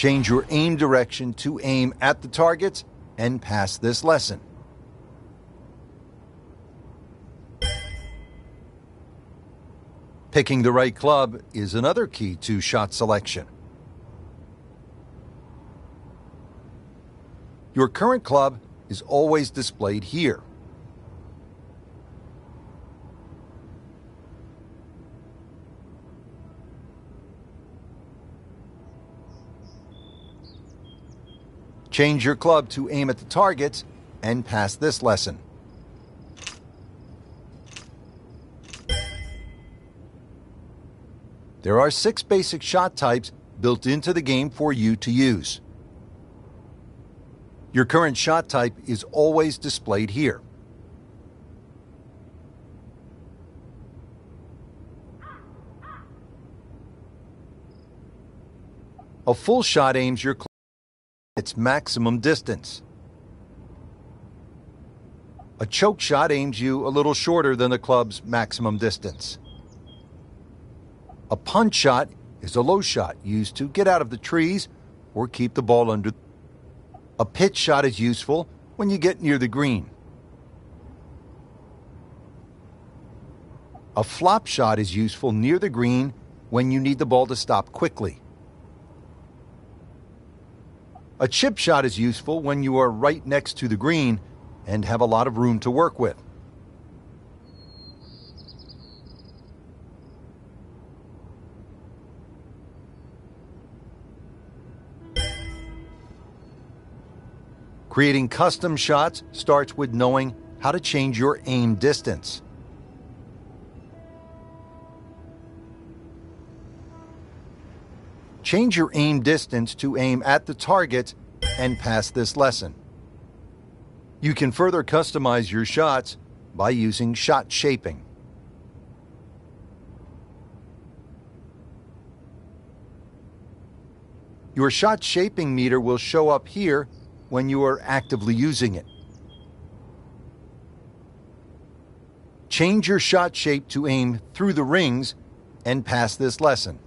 Change your aim direction to aim at the targets and pass this lesson. Picking the right club is another key to shot selection. Your current club is always displayed here. Change your club to aim at the targets and pass this lesson. There are 6 basic shot types built into the game for you to use. Your current shot type is always displayed here. A full shot aims your club at its maximum distance. A choke shot aims you a little shorter than the club's maximum distance. A punch shot is a low shot used to get out of the trees or keep the ball under. A pitch shot is useful when you get near the green. A flop shot is useful near the green when you need the ball to stop quickly. A chip shot is useful when you are right next to the green and have a lot of room to work with. Creating custom shots starts with knowing how to change your aim distance. Change your aim distance to aim at the target and pass this lesson. You can further customize your shots by using shot shaping. Your shot shaping meter will show up here when you are actively using it. Change your shot shape to aim through the rings and pass this lesson.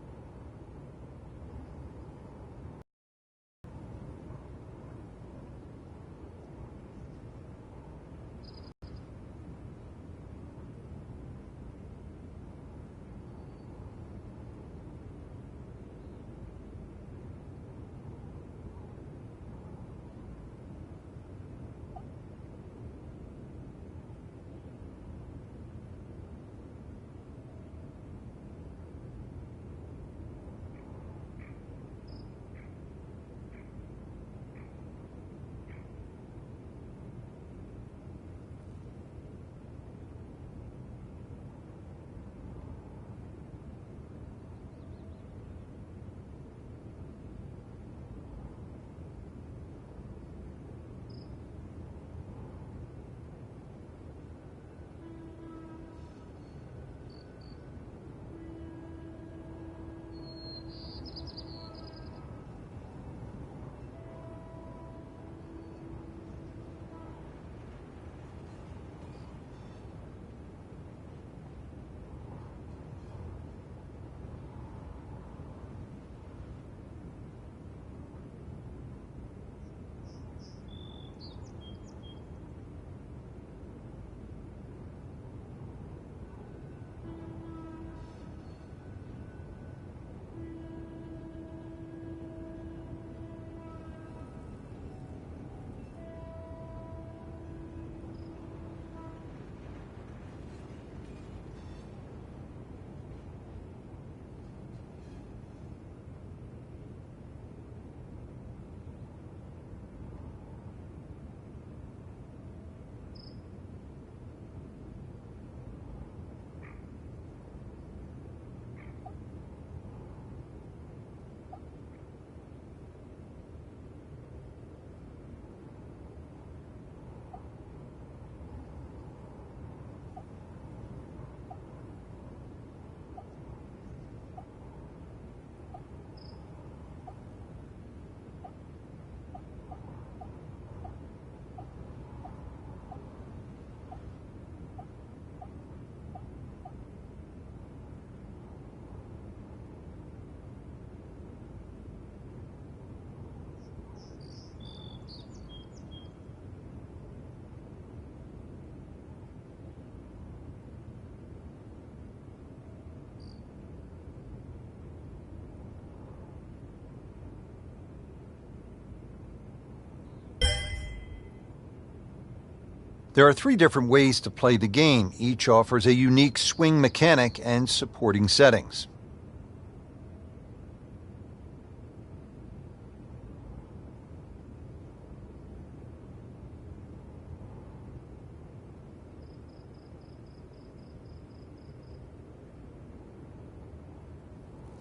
There are 3 different ways to play the game. Each offers a unique swing mechanic and supporting settings.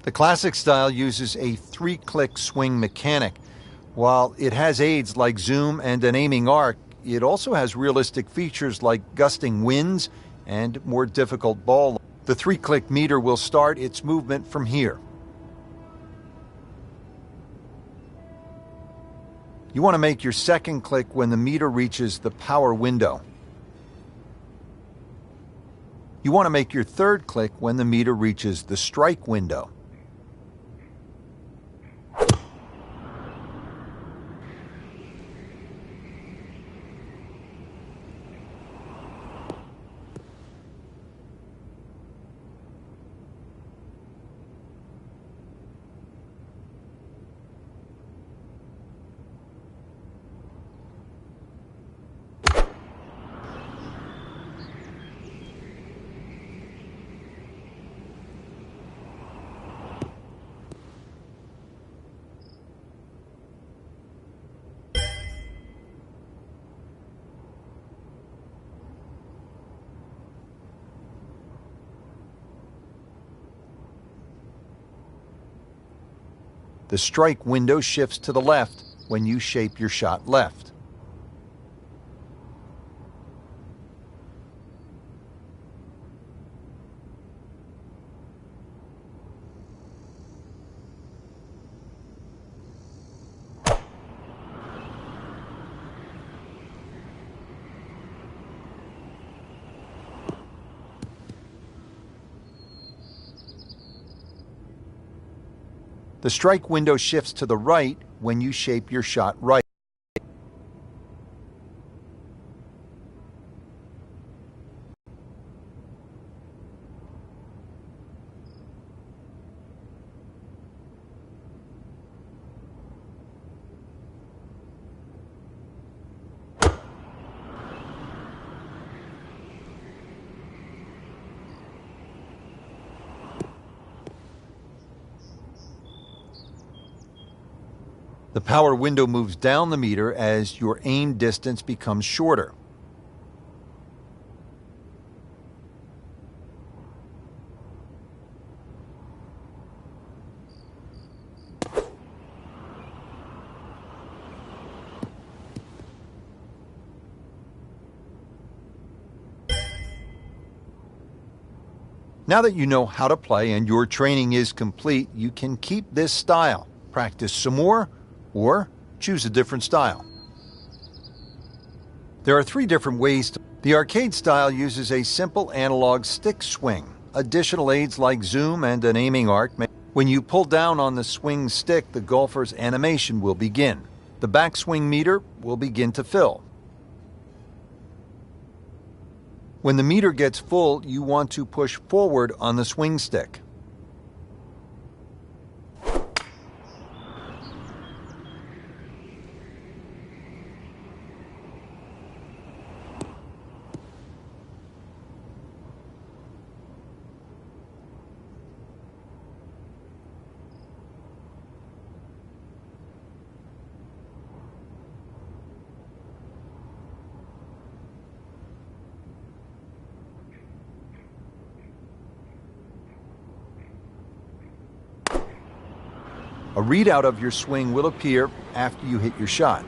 The classic style uses a 3-click swing mechanic. While it has aids like zoom and an aiming arc, it also has realistic features like gusting winds and more difficult ball. The 3-click meter will start its movement from here. You want to make your second click when the meter reaches the power window. You want to make your third click when the meter reaches the strike window. The strike window shifts to the left when you shape your shot left. The strike window shifts to the right when you shape your shot right. The power window moves down the meter as your aim distance becomes shorter. Now that you know how to play and your training is complete, you can keep this style, practice some more, or choose a different style. There are 3 different ways to. The arcade style uses a simple analog stick swing. Additional aids like zoom and an aiming arc. When you pull down on the swing stick, the golfer's animation will begin. The backswing meter will begin to fill. When the meter gets full, you want to push forward on the swing stick. A readout of your swing will appear after you hit your shot.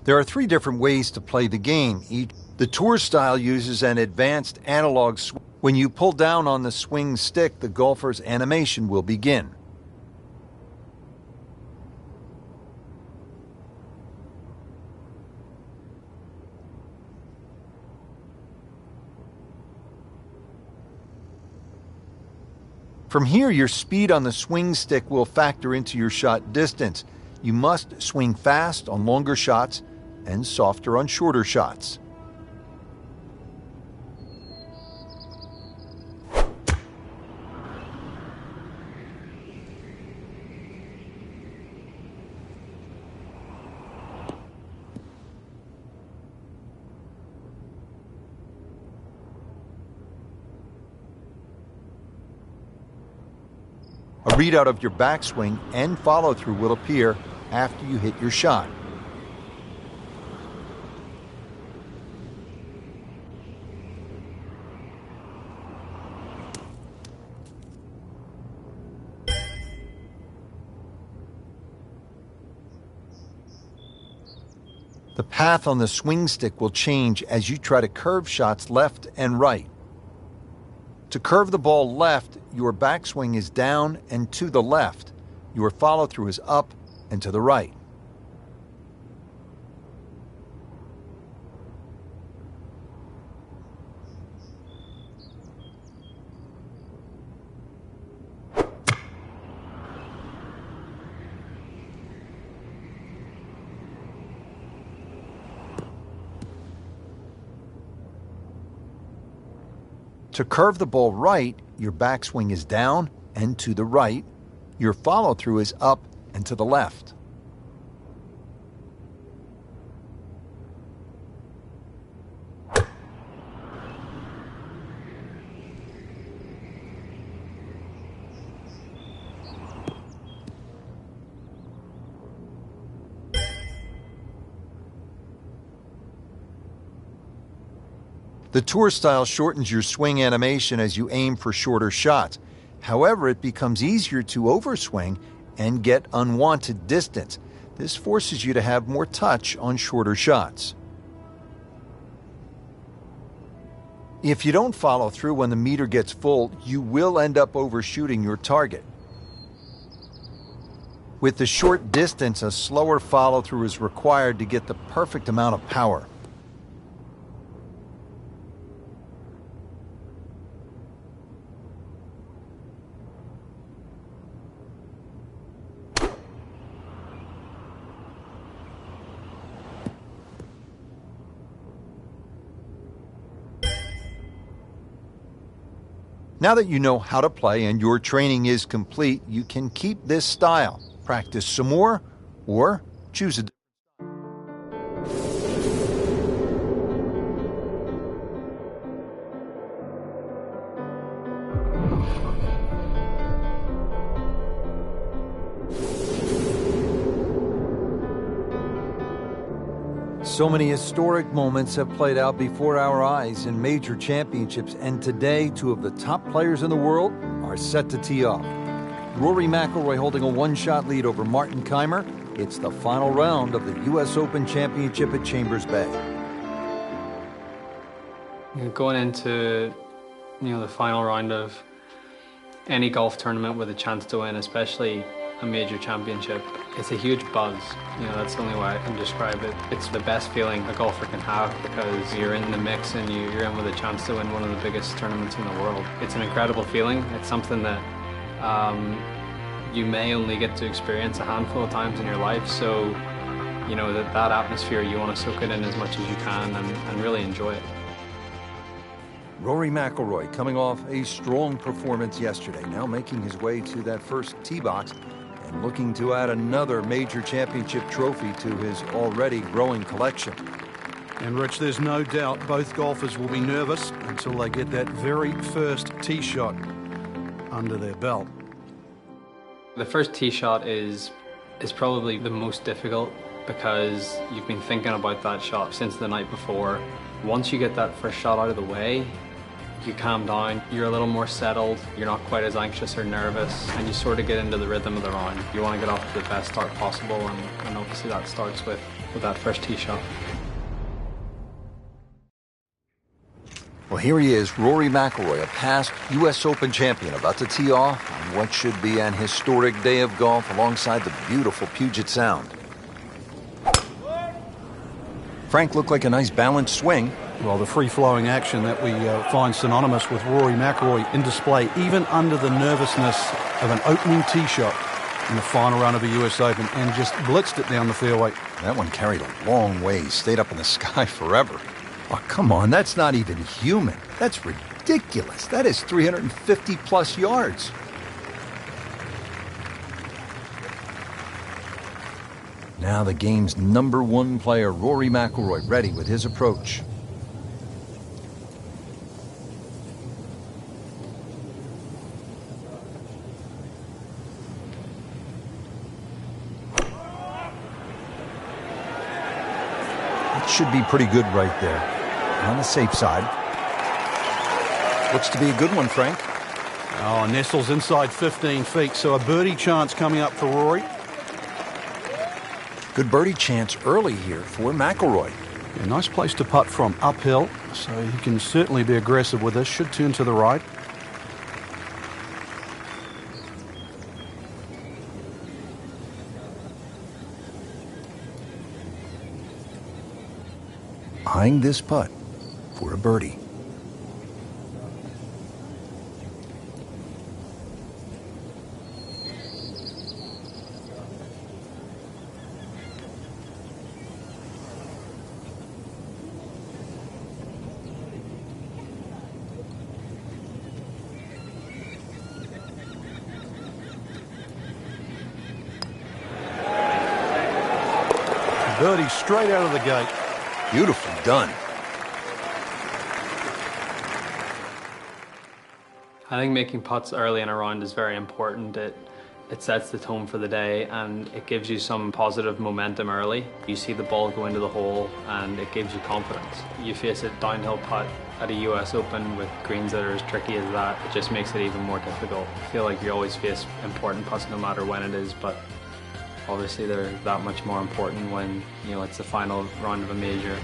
There are 3 different ways to play the game. The tour style uses an advanced analog swing. When you pull down on the swing stick, the golfer's animation will begin. From here, your speed on the swing stick will factor into your shot distance. You must swing fast on longer shots and softer on shorter shots. A readout of your backswing and follow-through will appear after you hit your shot. The path on the swing stick will change as you try to curve shots left and right. To curve the ball left, your backswing is down and to the left. Your follow-through is up and to the right. To curve the ball right, your backswing is down and to the right. Your follow-through is up and to the left. The tour style shortens your swing animation as you aim for shorter shots. However, it becomes easier to overswing and get unwanted distance. This forces you to have more touch on shorter shots. If you don't follow through when the meter gets full, you will end up overshooting your target. With the short distance, a slower follow-through is required to get the perfect amount of power. Now that you know how to play and your training is complete, you can keep this style, practice some more, or choose a So many historic moments have played out before our eyes in major championships, and today, two of the top players in the world are set to tee off. Rory McIlroy holding a one-shot lead over Martin Kaymer. It's the final round of the U.S. Open Championship at Chambers Bay. Going into, the final round of any golf tournament with a chance to win, especially a major championship, it's a huge buzz. That's the only way I can describe it. It's the best feeling a golfer can have because you're in the mix and you're in with a chance to win one of the biggest tournaments in the world. It's an incredible feeling. It's something that you may only get to experience a handful of times in your life. So, that atmosphere, you want to soak it in as much as you can and really enjoy it. Rory McIlroy coming off a strong performance yesterday, now making his way to that first tee box and looking to add another major championship trophy to his already growing collection. And Rich, there's no doubt both golfers will be nervous until they get that very first tee shot under their belt. The first tee shot is probably the most difficult because you've been thinking about that shot since the night before. Once you get that first shot out of the way, you calm down, you're a little more settled, you're not quite as anxious or nervous, and you sort of get into the rhythm of the round. You want to get off to the best start possible, and obviously that starts with that first tee shot. Well, here he is, Rory McIlroy, a past U.S. Open champion, about to tee off on what should be an historic day of golf alongside the beautiful Puget Sound. Frank looked like a nice balanced swing. Well, the free-flowing action that we find synonymous with Rory McIlroy in display, even under the nervousness of an opening tee shot in the final round of the US Open, and just blitzed it down the fairway. That one carried a long ways, stayed up in the sky forever. Oh, come on, that's not even human. That's ridiculous. That is 350-plus yards. Now the game's #1 player, Rory McIlroy, ready with his approach. Should be pretty good right there. On the safe side. Looks to be a good one, Frank. Oh, nestles inside 15 feet, so a birdie chance coming up for Rory. Good birdie chance early here for McIlroy. Yeah, nice place to putt from, uphill, so he can certainly be aggressive with this. Should turn to the right. Eyeing this putt for a birdie. Birdie straight out of the gate. Beautifully done. I think making putts early in a round is very important. It sets the tone for the day and it gives you some positive momentum early. You see the ball go into the hole and it gives you confidence. You face a downhill putt at a US Open with greens that are as tricky as that, it just makes it even more difficult. I feel like you always face important putts no matter when it is, but obviously they're that much more important when, you know, it's the final round of a major.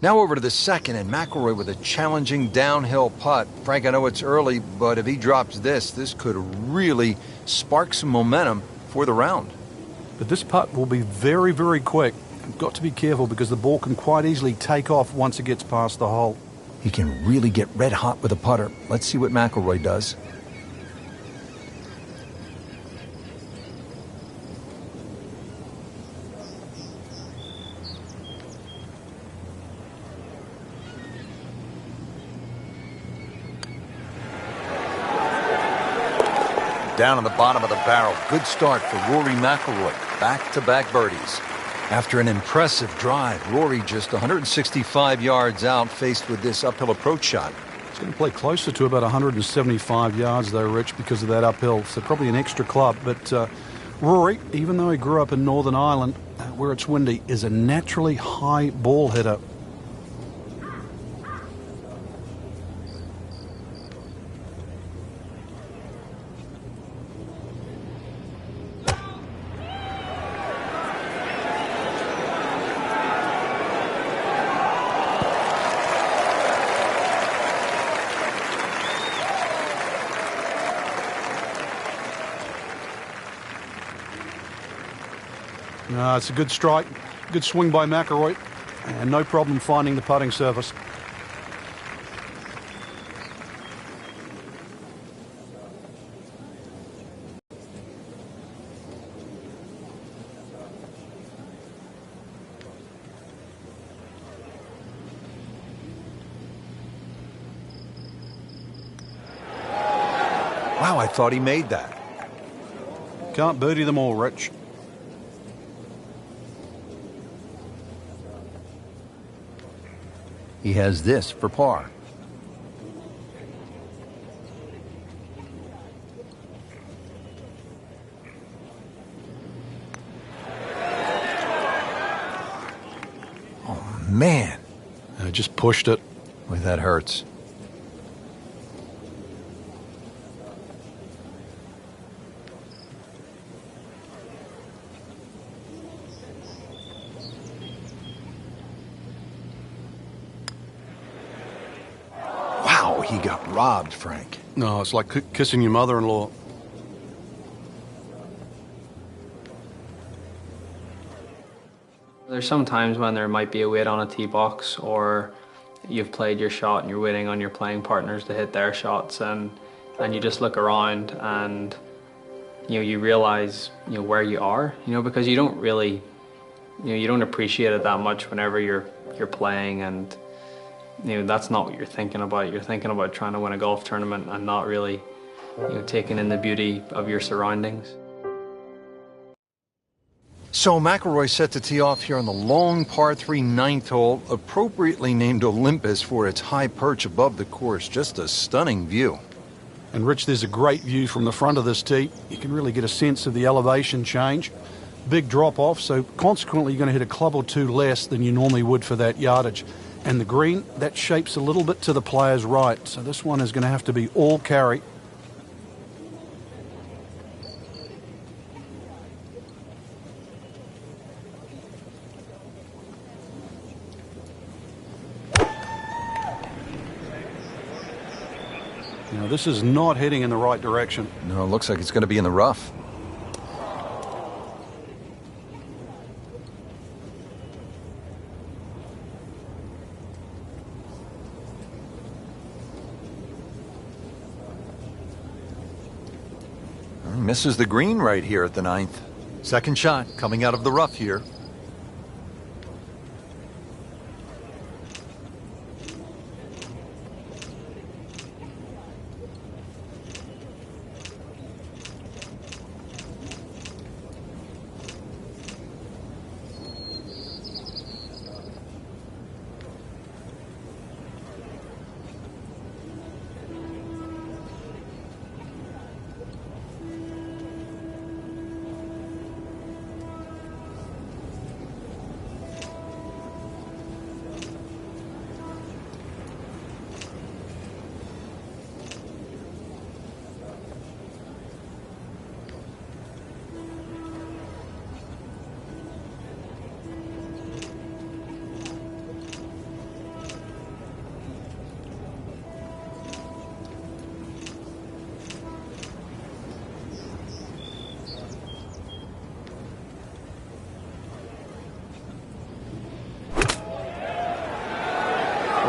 Now over to the second, and McIlroy with a challenging downhill putt. Frank, I know it's early, but if he drops this could really spark some momentum for the round. But this putt will be very, very quick. You've got to be careful because the ball can quite easily take off once it gets past the hole. He can really get red hot with a putter. Let's see what McIlroy does. Down on the bottom of the barrel. Good start for Rory McIlroy. Back-to-back birdies. After an impressive drive, Rory just 165 yards out, faced with this uphill approach shot. He's going to play closer to about 175 yards, though, Rich, because of that uphill. So probably an extra club. But Rory, even though he grew up in Northern Ireland, where it's windy, is a naturally high ball hitter. It's a good strike, good swing by McIlroy, and no problem finding the putting surface. Wow, I thought he made that. Can't birdie them all, Rich. He has this for par. Oh, man. I just pushed it. Boy, that hurts. He got robbed, Frank. No, it's like kissing your mother-in-law. There's some times when there might be a wait on a tee box, or you've played your shot and you're waiting on your playing partners to hit their shots, and you just look around and you realize where you are, because you don't really you don't appreciate it that much whenever you're playing, and that's not what you're thinking about. You're thinking about trying to win a golf tournament and not really taking in the beauty of your surroundings. So McIlroy set to tee off here on the long par 3 ninth hole, appropriately named Olympus for its high perch above the course. Just a stunning view. And Rich, there's a great view from the front of this tee. You can really get a sense of the elevation change. Big drop off, so consequently you're going to hit a club or two less than you normally would for that yardage. And the green, that shapes a little bit to the player's right, so this one is going to have to be all carry. This is not heading in the right direction. No, it looks like it's going to be in the rough. Misses the green right here at the ninth. Second shot coming out of the rough here.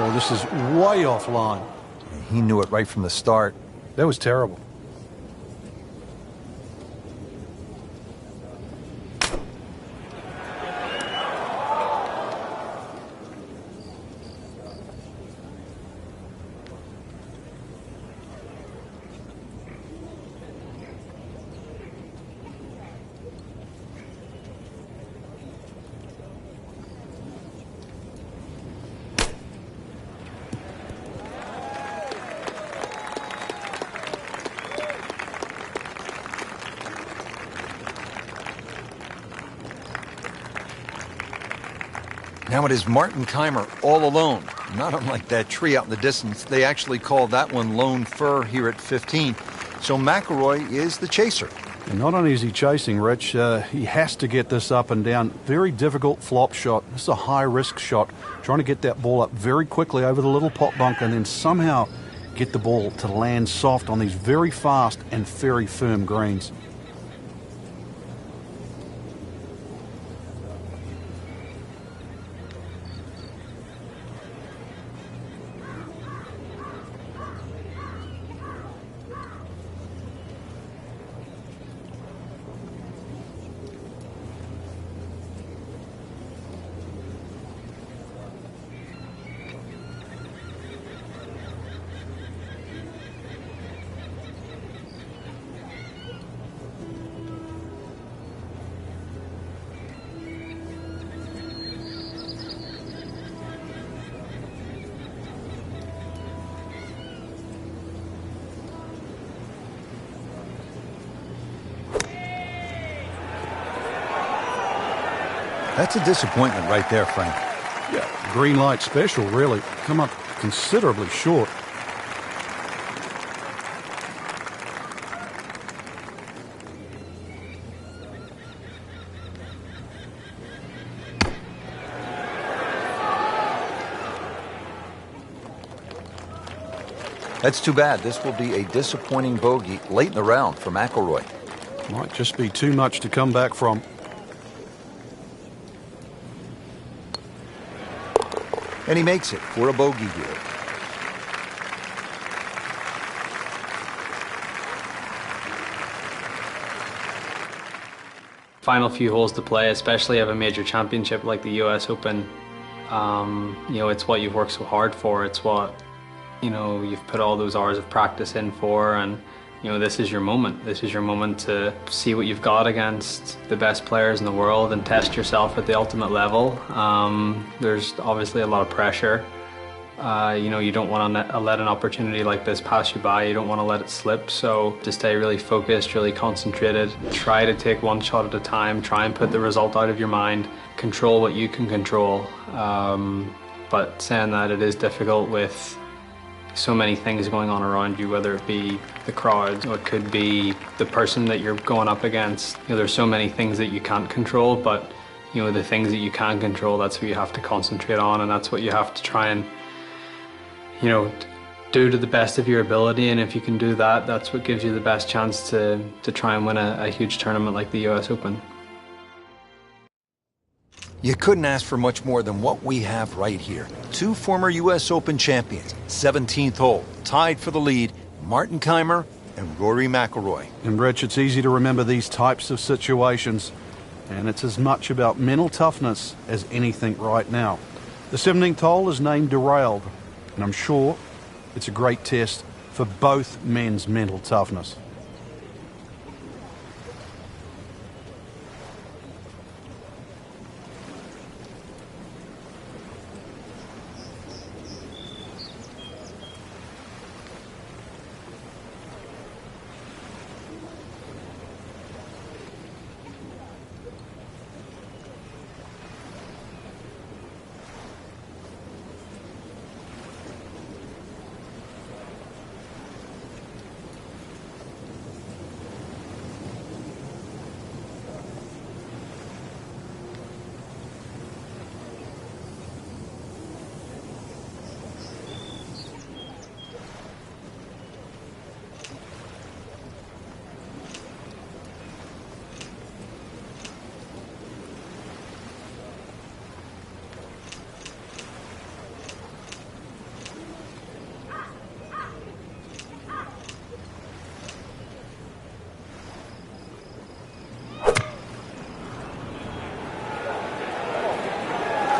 Oh, this is way offline. He knew it right from the start. That was terrible. Now it is Martin Keimer all alone. Not unlike that tree out in the distance. They actually call that one Lone Fir here at 15. So McIlroy is the chaser. And not only is he chasing, Rich, he has to get this up and down. Very difficult flop shot. This is a high-risk shot. Trying to get that ball up very quickly over the little pot bunker and then somehow get the ball to land soft on these very fast and very firm greens. That's a disappointment right there, Frank. Yeah, green light special, really. Come up considerably short. That's too bad. This will be a disappointing bogey late in the round for McIlroy. Might just be too much to come back from. And he makes it for a bogey here. Final few holes to play, especially of a major championship like the US Open. You know, it's what you've worked so hard for. It's what, you know, you've put all those hours of practice in for, and you know, this is your moment. This is your moment to see what you've got against the best players in the world and test yourself at the ultimate level. There's obviously a lot of pressure. You know, you don't want to let an opportunity like this pass you by. You don't want to let it slip. So to stay really focused, really concentrated, try to take one shot at a time, try and put the result out of your mind, control what you can control. But saying that, it is difficult with so many things going on around you, whether it be the crowd or it could be the person that you're going up against. You know, there's so many things that you can't control, but you know, the things that you can control, that's what you have to concentrate on, and that's what you have to try and, you know, do to the best of your ability. And if you can do that, that's what gives you the best chance to try and win a huge tournament like the US Open. You couldn't ask for much more than what we have right here. Two former US Open champions, 17th hole, tied for the lead, Martin Kaymer and Rory McIlroy. And Rich, it's easy to remember these types of situations, and it's as much about mental toughness as anything right now. The 17th hole is named Derailed, and I'm sure it's a great test for both men's mental toughness.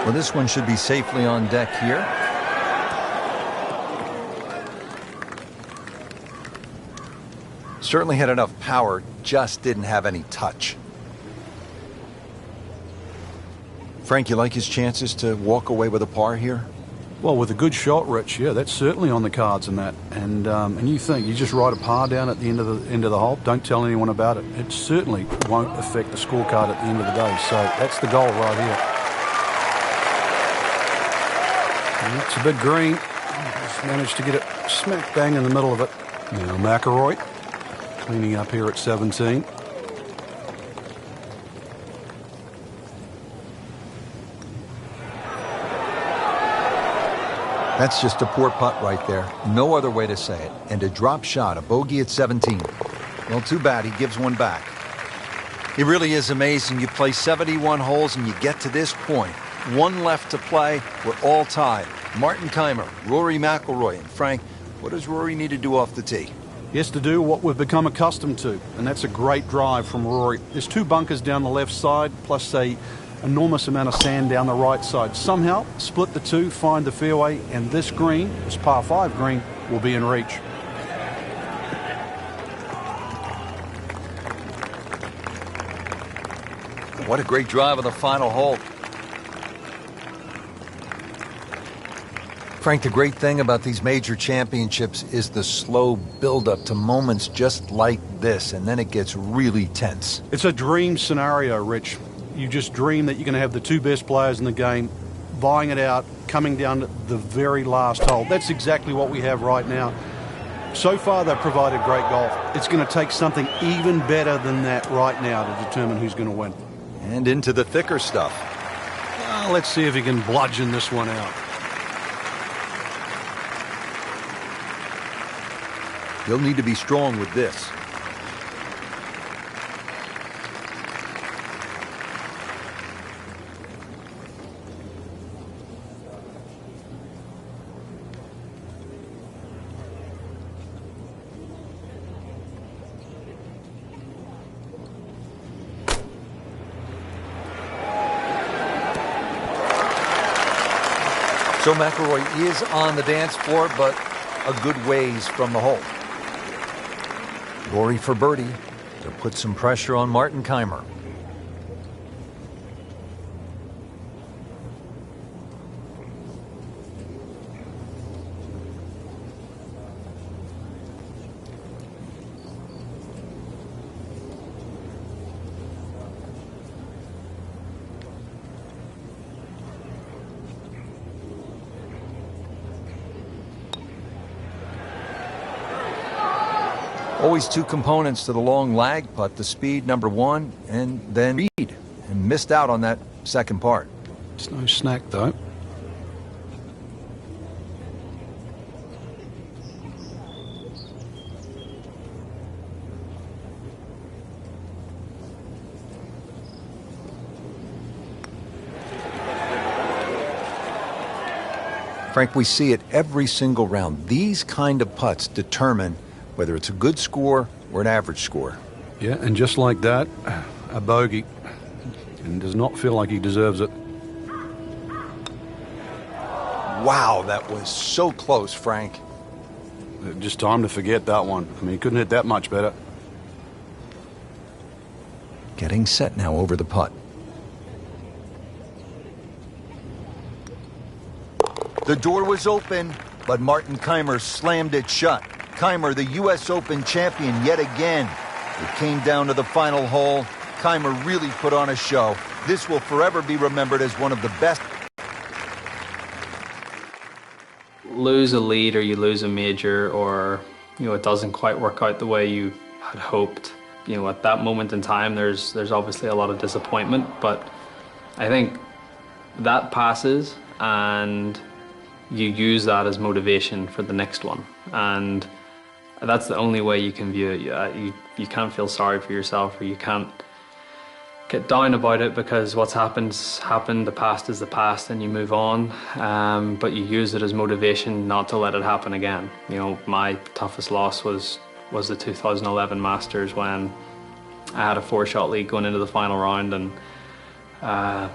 Well, this one should be safely on deck here. Certainly had enough power, just didn't have any touch. Frank, you like his chances to walk away with a par here? Well, with a good shot, Rich, yeah, that's certainly on the cards in that. And you think you just write a par down at the end of the hole, don't tell anyone about it. It certainly won't affect the scorecard at the end of the day. So that's the goal right here. And it's a big green. Just managed to get it smack bang in the middle of it. Now McIlroy cleaning up here at 17. That's just a poor putt right there. No other way to say it. And a drop shot, a bogey at 17. Well, too bad he gives one back. It really is amazing. You play 71 holes and you get to this point. One left to play. We're all tied. Martin Kaymer, Rory McIlroy, and Frank, what does Rory need to do off the tee? He has to do what we've become accustomed to, and that's a great drive from Rory. There's two bunkers down the left side, plus a enormous amount of sand down the right side. Somehow, split the two, find the fairway, and this green, this par 5 green, will be in reach. What a great drive of the final hole. Frank, the great thing about these major championships is the slow build-up to moments just like this, and then it gets really tense. It's a dream scenario, Rich. You just dream that you're going to have the two best players in the game vying it out, coming down to the very last hole. That's exactly what we have right now. So far, they've provided great golf. It's going to take something even better than that right now to determine who's going to win. And into the thicker stuff. Well, let's see if he can bludgeon this one out. He'll need to be strong with this. So McIlroy is on the dance floor, but a good ways from the hole. Rory for birdie to put some pressure on Martin Kaymer. Always two components to the long lag putt, the speed, number one, and then speed, and missed out on that second part. It's no snack, though. Frank, we see it every single round. These kind of putts determine whether it's a good score or an average score. Yeah, and just like that, a bogey. And does not feel like he deserves it. Wow, that was so close, Frank. Just time to forget that one. I mean, he couldn't hit that much better. Getting set now over the putt. The door was open, but Martin Kaymer slammed it shut. Kaymer, the U.S. Open champion yet again. It came down to the final hole. Kaymer really put on a show. This will forever be remembered as one of the best. Lose a lead or you lose a major, or it doesn't quite work out the way you had hoped. At that moment in time, there's obviously a lot of disappointment, but I think that passes and you use that as motivation for the next one. And that's the only way you can view it. You can't feel sorry for yourself, or you can't get down about it, because what's happened's happened. The past is the past, and you move on. But you use it as motivation not to let it happen again. My toughest loss was the 2011 Masters, when I had a 4-shot lead going into the final round, and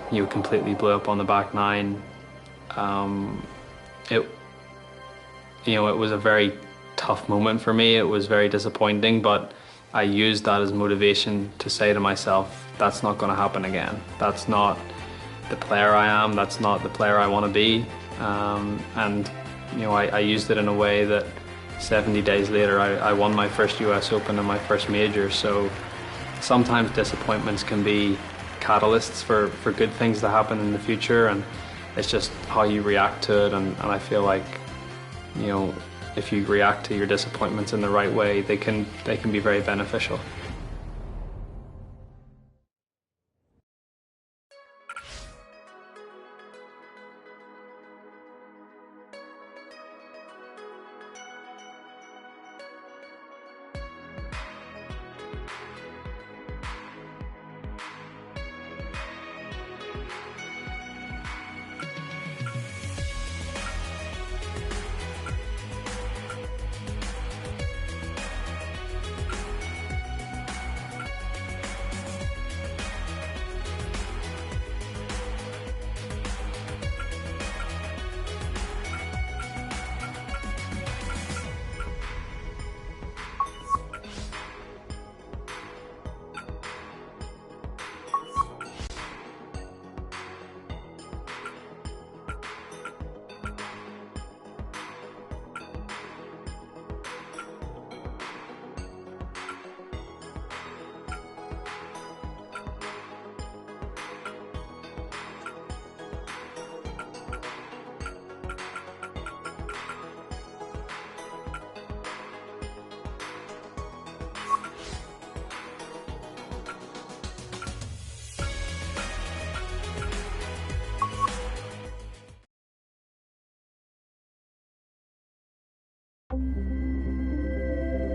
you completely blew up on the back nine. It was a very tough moment for me. It was very disappointing, but I used that as motivation to say to myself, that's not going to happen again. That's not the player I am. That's not the player I want to be. I used it in a way that 70 days later, I won my first US Open and my first major. So sometimes disappointments can be catalysts for good things to happen in the future, and it's just how you react to it. And I feel like, if you react to your disappointments in the right way, they can be very beneficial.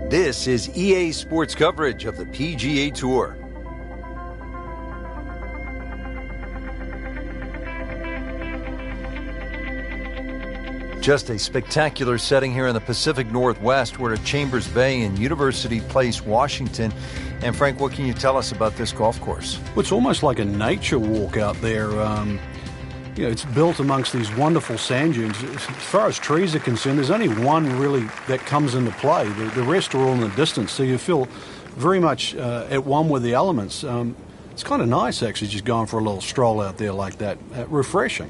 This is EA Sports coverage of the PGA Tour. Just a spectacular setting here in the Pacific Northwest. We're at Chambers Bay in University Place, Washington. And Frank, what can you tell us about this golf course? Well, it's almost like a nature walk out there. You know, it's built amongst these wonderful sand dunes. As far as trees are concerned, there's only one really that comes into play. The rest are all in the distance, so you feel very much at one with the elements. It's kind of nice, actually, just going for a little stroll out there like that. Refreshing.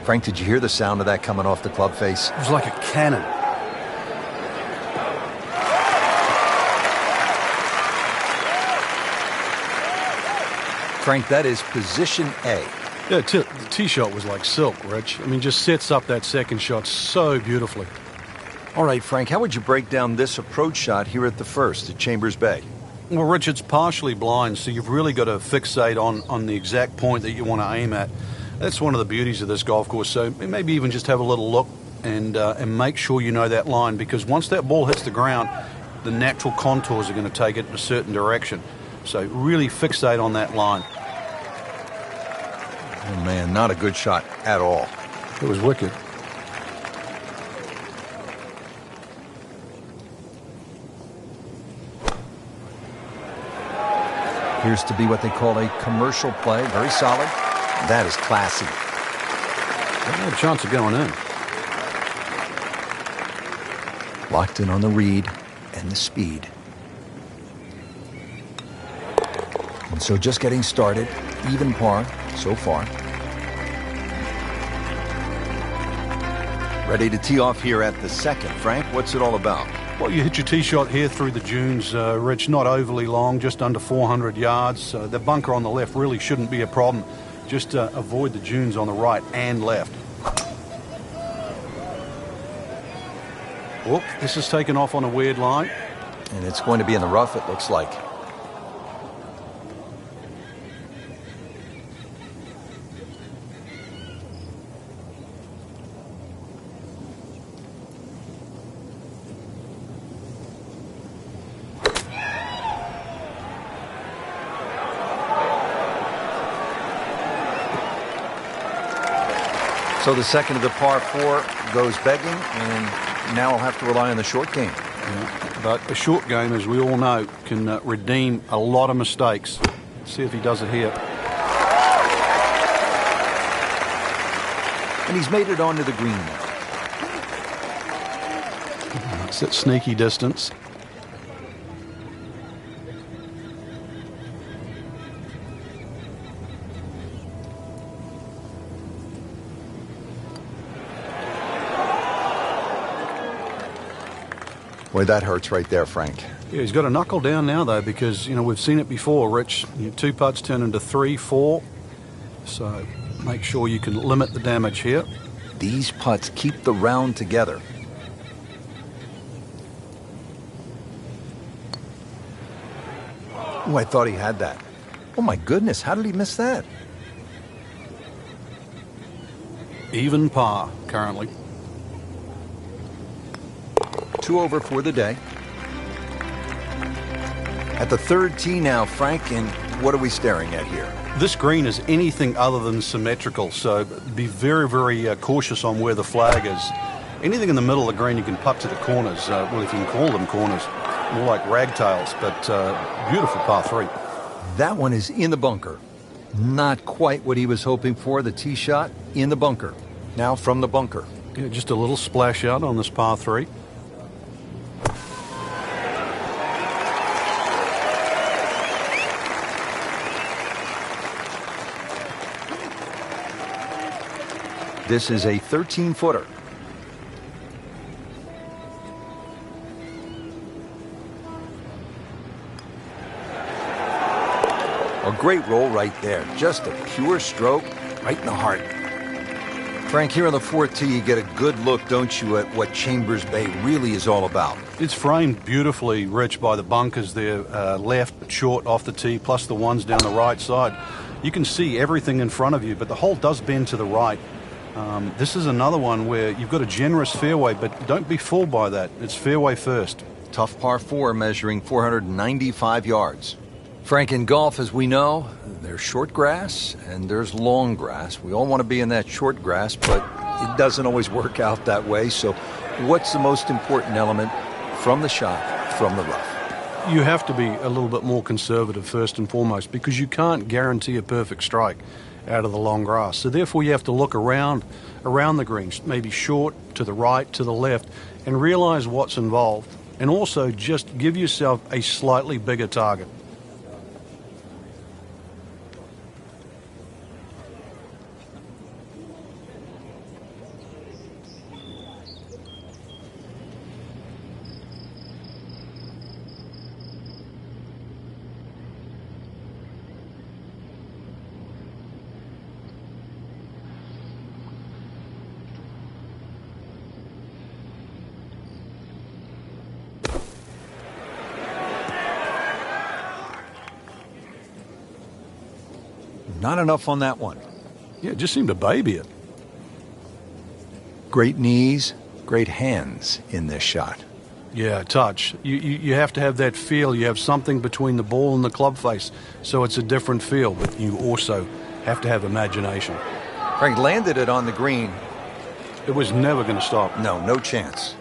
Frank, did you hear the sound of that coming off the club face? It was like a cannon. Frank, that is position A. Yeah, the tee shot was like silk, Rich. I mean, just sets up that second shot so beautifully. All right, Frank, how would you break down this approach shot here at the first at Chambers Bay? Well, Rich, it's partially blind, so you've really got to fixate on the exact point that you want to aim at. That's one of the beauties of this golf course. So maybe even just have a little look and make sure you know that line, because once that ball hits the ground, the natural contours are going to take it in a certain direction. So really fixate on that line. Oh, man, not a good shot at all. It was wicked. Appears to be what they call a commercial play. Very solid. That is classy. No chance of going in. Locked in on the read and the speed. And so just getting started. Even par so far. Ready to tee off here at the second. Frank, what's it all about? Well, you hit your tee shot here through the dunes, Rich, not overly long, just under 400 yards. The bunker on the left really shouldn't be a problem. Just avoid the dunes on the right and left. Oh, this is taken off on a weird line. And it's going to be in the rough, it looks like. So the second of the par 4 goes begging, and now I'll have to rely on the short game. Yeah, but a short game, as we all know, can redeem a lot of mistakes. Let's see if he does it here. And he's made it onto the green now. It's that sneaky distance. Boy, that hurts right there, Frank. Yeah, he's got to knuckle down now, though, because, you know, we've seen it before, Rich. Your 2 putts turn into 3, 4. So make sure you can limit the damage here. These putts keep the round together. Oh, I thought he had that. Oh, my goodness, how did he miss that? Even par, currently. 2 over for the day. At the third tee now, Frank, and what are we staring at here? This green is anything other than symmetrical, so be very, very cautious on where the flag is. Anything in the middle of the green you can putt to the corners, well, if you can call them corners, more like ragtails, but beautiful par 3. That one is in the bunker. Not quite what he was hoping for, the tee shot in the bunker. Now from the bunker. Yeah, just a little splash out on this par 3. This is a 13-footer. A great roll right there. Just a pure stroke right in the heart. Frank, here on the fourth tee, you get a good look, don't you, at what Chambers Bay really is all about. It's framed beautifully, Rich, by the bunkers there, left, short, off the tee, plus the ones down the right side. You can see everything in front of you, but the hole does bend to the right. This is another one where you've got a generous fairway, but don't be fooled by that. It's fairway first. Tough par 4 measuring 495 yards. Frank, in golf, as we know, there's short grass and there's long grass. We all want to be in that short grass, but it doesn't always work out that way. So what's the most important element from the shot, from the rough? You have to be a little bit more conservative first and foremost, because you can't guarantee a perfect strike out of the long grass. So therefore you have to look around the greens, maybe short, to the right, to the left, and realize what's involved. And also just give yourself a slightly bigger target. Not enough on that one. Yeah, it just seemed to baby it. Great knees, great hands in this shot. Yeah, touch. You have to have that feel. You have something between the ball and the club face, so it's a different feel, but you also have to have imagination. Frank landed it on the green. It was never going to stop. No chance.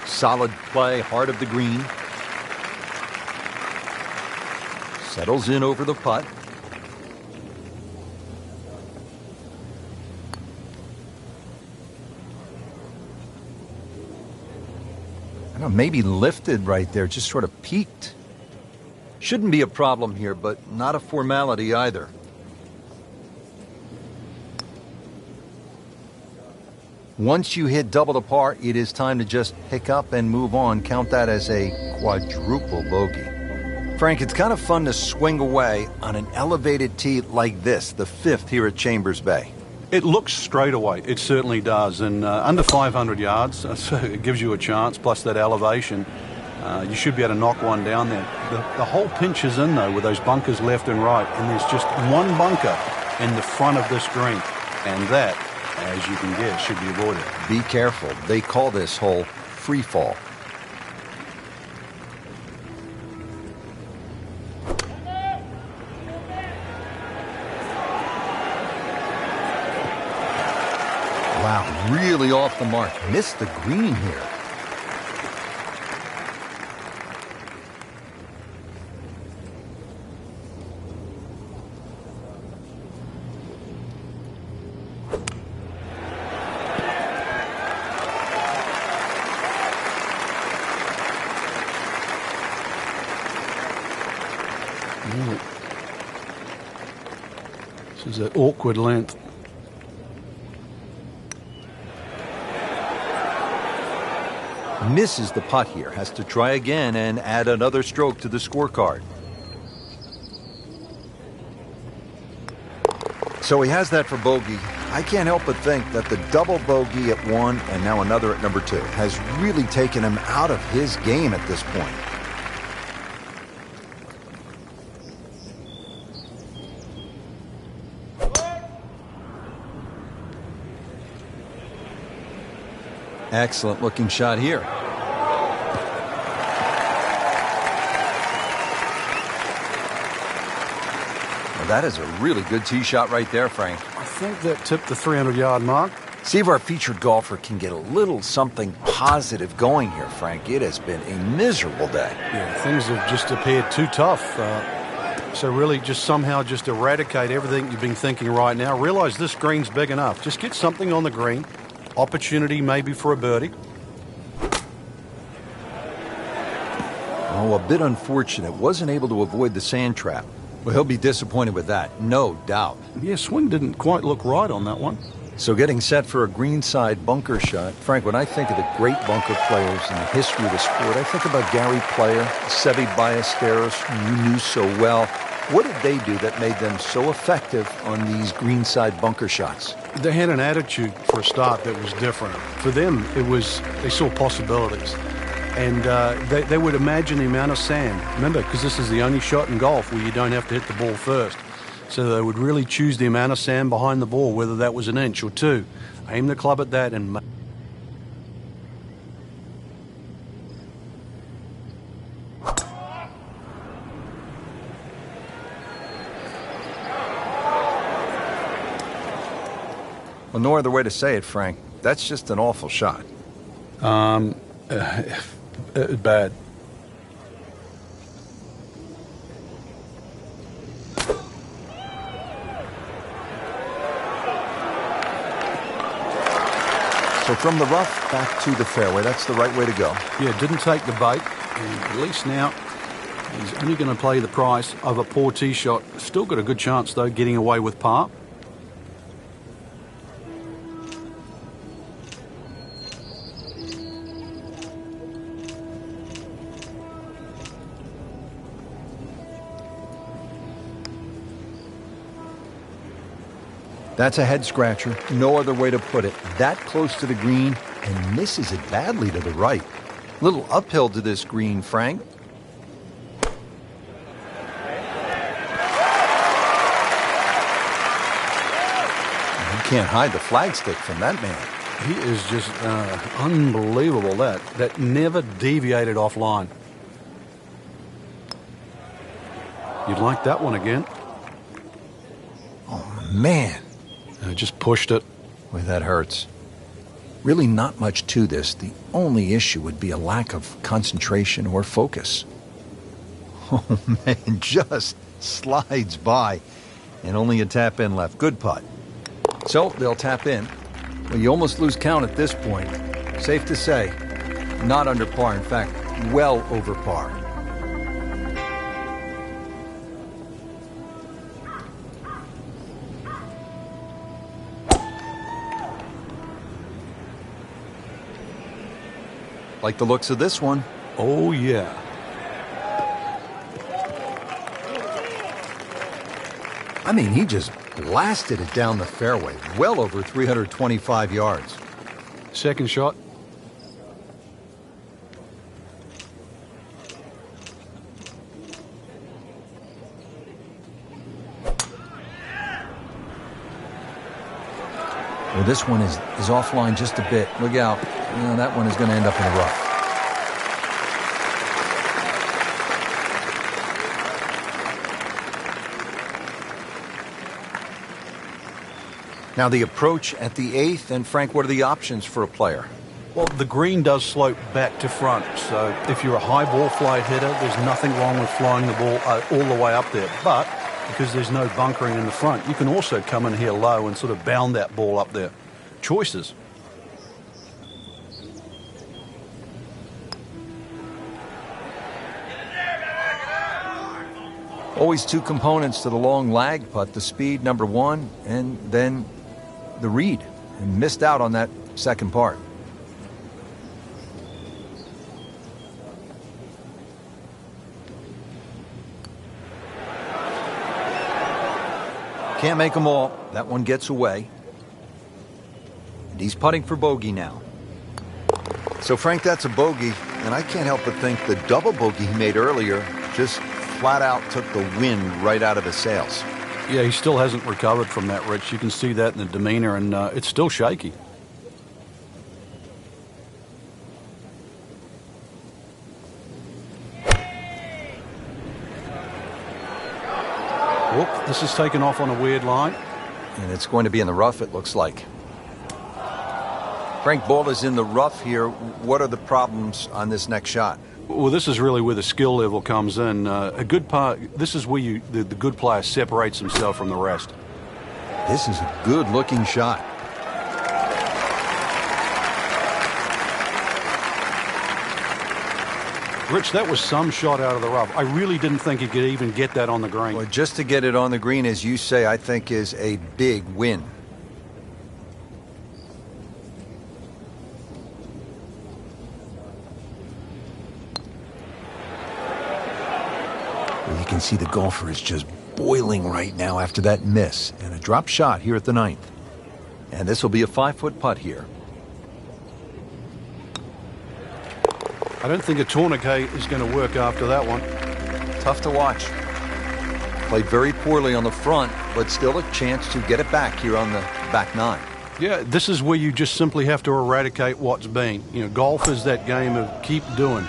Solid play, heart of the green. Settles in over the putt. I don't know, maybe lifted right there, just sort of peaked. Shouldn't be a problem here, but not a formality either. Once you hit double the par, it is time to just pick up and move on. Count that as a quadruple bogey. Frank, it's kind of fun to swing away on an elevated tee like this, the 5th here at Chambers Bay. It looks straight away. It certainly does. And under 500 yards, so it gives you a chance, plus that elevation. You should be able to knock one down there. The whole pinch is in, though, with those bunkers left and right. And there's just one bunker in the front of this green. And that, as you can guess, should be avoided. Be careful. They call this hole free fall. Wow, really off the mark. Missed the green here. This is that awkward length. Misses the putt here. Has to try again and add another stroke to the scorecard. So he has that for bogey. I can't help but think that the double bogey at 1 and now another at number 2 has really taken him out of his game at this point. Excellent looking shot here. Well, that is a really good tee shot right there, Frank. I think that tipped the 300-yard mark. See if our featured golfer can get a little something positive going here, Frank. It has been a miserable day. Yeah, things have just appeared too tough. So really just somehow just eradicate everything you've been thinking right now. Realize this green's big enough. Just get something on the green. Opportunity maybe for a birdie. Oh, a bit unfortunate. Wasn't able to avoid the sand trap. Well, he'll be disappointed with that, no doubt. Yeah, swing didn't quite look right on that one. So getting set for a greenside bunker shot. Frank, when I think of the great bunker players in the history of the sport, I think about Gary Player, Seve Ballesteros, who you knew so well. What did they do that made them so effective on these greenside bunker shots? They had an attitude for a start that was different. For them, it was they saw possibilities. and they would imagine the amount of sand. Remember, because this is the only shot in golf where you don't have to hit the ball first. So they would really choose the amount of sand behind the ball, whether that was an inch or two. Aim the club at that and... Well, no other way to say it, Frank. That's just an awful shot. Bad. So from the rough back to the fairway, that's the right way to go. Yeah, didn't take the bait, and at least now he's only going to play the price of a poor tee shot. Still got a good chance, though, getting away with par. That's a head scratcher. No other way to put it. That close to the green and misses it badly to the right. Little uphill to this green, Frank. You can't hide the flagstick from that man. He is just unbelievable, that never deviated offline. You'd like that one again. Oh, man. Just pushed it. Boy, that hurts. Really not much to this. The only issue would be a lack of concentration or focus. Oh, man, just slides by. And only a tap in left. Good putt. So, they'll tap in. Well, you almost lose count at this point. Safe to say, not under par. In fact, well over par. Like the looks of this one. Oh, yeah. I mean, he just blasted it down the fairway, well over 325 yards. Second shot. Well, this one is offline just a bit. Look out. That one is going to end up in the rough. Now the approach at the 8th, and Frank, what are the options for a player? Well, the green does slope back to front, so if you're a high ball flight hitter, there's nothing wrong with flying the ball all the way up there. But because there's no bunkering in the front, you can also come in here low and sort of bound that ball up there. Choices. Always two components to the long lag putt, the speed, number one, and then the read. And missed out on that second part. Can't make them all. That one gets away. And he's putting for bogey now. So, Frank, that's a bogey. And I can't help but think the double bogey he made earlier just flat out took the wind right out of his sails. Yeah, he still hasn't recovered from that, Rich. You can see that in the demeanor, and it's still shaky. Whoop, this is taken off on a weird line. And it's going to be in the rough, it looks like. Frank, ball is in the rough here. What are the problems on this next shot? Well, this is really where the skill level comes in. A good part. This is where the good player separates himself from the rest. This is a good-looking shot. Rich, that was some shot out of the rough. I really didn't think he could even get that on the green. Well, just to get it on the green, as you say, I think is a big win. You can see the golfer is just boiling right now after that miss. And a drop shot here at the 9th. And this will be a 5-foot putt here. I don't think a tourniquet is going to work after that one. Tough to watch. Played very poorly on the front, but still a chance to get it back here on the back nine. Yeah, this is where you just simply have to eradicate what's been. You know, golf is that game of keep doing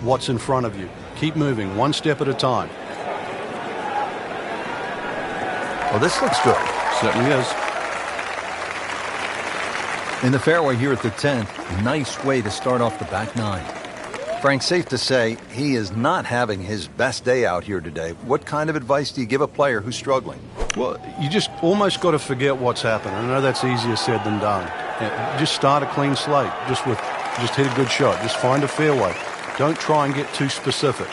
what's in front of you. Keep moving, one step at a time. Well, this looks good. Certainly is. In the fairway here at the 10th, a nice way to start off the back nine. Frank, safe to say he is not having his best day out here today. What kind of advice do you give a player who's struggling? Well, you just almost got to forget what's happened. I know that's easier said than done. Just start a clean slate. Just hit a good shot. Just find a fairway. Don't try and get too specific.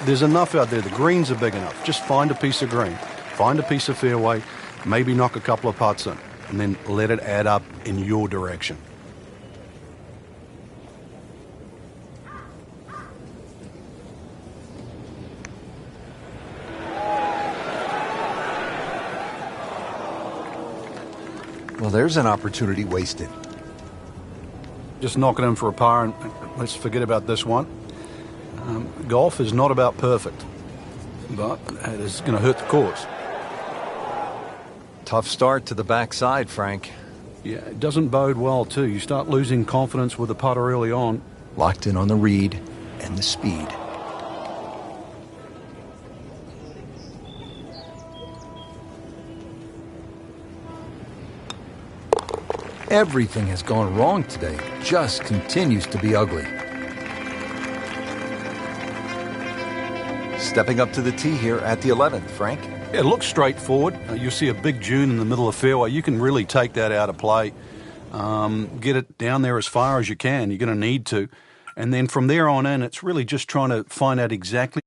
There's enough out there. The greens are big enough. Just find a piece of green. Find a piece of fairway. Maybe knock a couple of putts in. And then let it add up in your direction. Well, there's an opportunity wasted. Just knock it in for a par and let's forget about this one. Golf is not about perfect, but it is going to hurt the course. Tough start to the backside, Frank. Yeah, it doesn't bode well, too. You start losing confidence with the putter early on. Locked in on the read and the speed. Everything has gone wrong today. Just continues to be ugly. Stepping up to the tee here at the 11th, Frank. It looks straightforward. You see a big dune in the middle of the fairway. You can really take that out of play. Get it down there as far as you can. You're going to need to. And then from there on in, it's really just trying to find out exactly